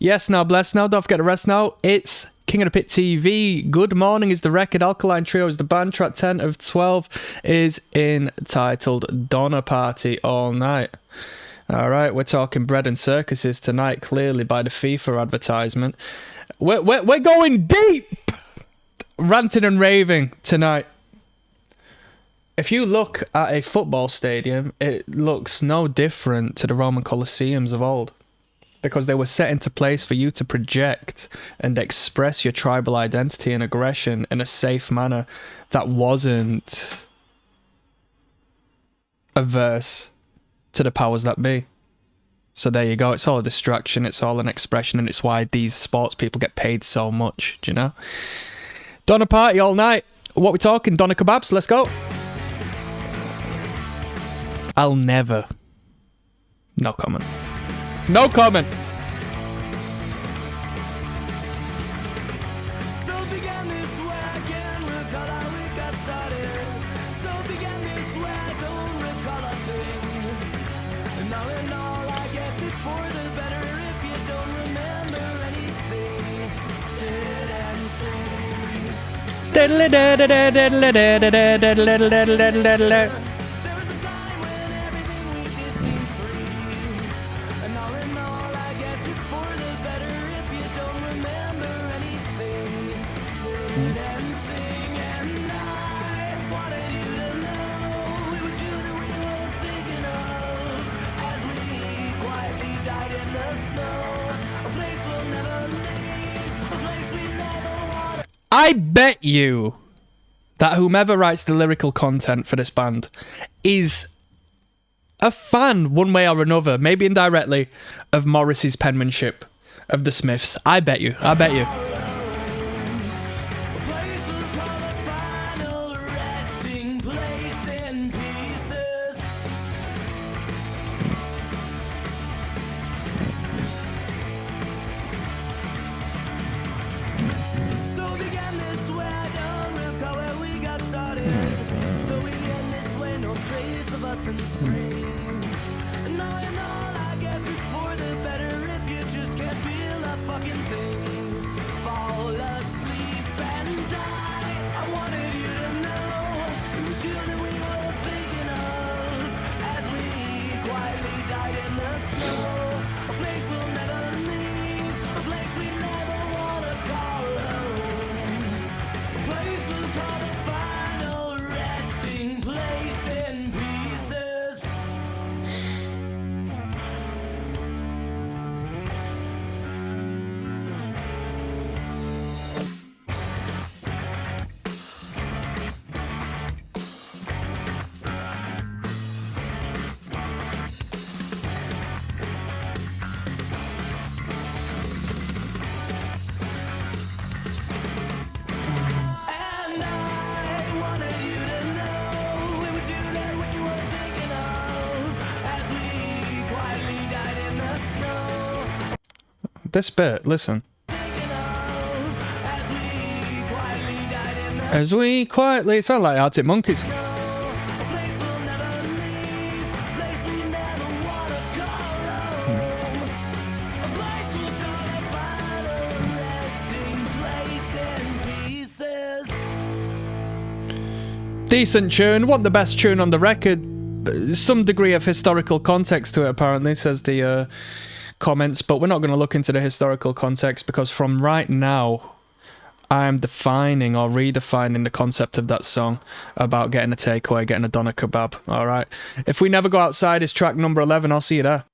Yes, now, bless now, don't forget to rest now. It's King of the Pit TV. Good Morning is the record. Alkaline Trio is the band. Track 10 of 12 is entitled Donner Party All Night. Alright, we're talking bread and circuses tonight, clearly by the FIFA advertisement. We're going deep! Ranting and raving tonight. If you look at a football stadium, it looks no different to the Roman Colosseums of old. Because they were set into place for you to project and express your tribal identity and aggression in a safe manner that wasn't averse to the powers that be. So there you go, it's all a distraction, it's all an expression, and it's why these sports people get paid so much, do you know? Donner Party all night. What we talking? Doner kebabs, let's go. I'll never. No comment. No comment. So began this way, I can't recall how we got started. So began this way, I don't recall a thing. And all in all, I guess it's for the better if you don't remember anything. Sit and sing. There was a time when everything we did seemed free. And all in all, I guess it's for the better if you don't remember anything. Sit and sing, and I wanted you to know it was you that we were thinking of as we quietly died in the snow. A place we'll never leave, a place we never want. I bet you that whomever writes the lyrical content for this band is a fan, one way or another, maybe indirectly, of Morrissey's penmanship of the Smiths. I bet you. I bet you. A place we'll call the final resting place in pieces. So began this way, I don't recall where we got started. So we end this way, no trace of us in spring. And all in all, I guess it's for the better if you just can't feel a fucking thing. Fall asleep and die. I wanted you to know it was you that we were thinking of as we quietly died in the snow. A place we'll never leave, a place we never wanna call home. A place we'll call the final resting place in pieces. And I wanted you to know it was you that we were thinking of as we quietly died in the snow. This bit, listen. Thinking of as we quietly died in the As we quietly... It sounds like Arctic Monkeys. snow. A place we'll never leave, a place we never wanna call home. A place we'll call the final resting place in pieces. Decent tune. Want the best tune on the record. Some degree of historical context to it, apparently, says the comments. But we're not going to look into the historical context because from right now, I'm defining or redefining the concept of that song about getting a takeaway, getting a doner kebab. All right. If we never go outside is track number 11. I'll see you there.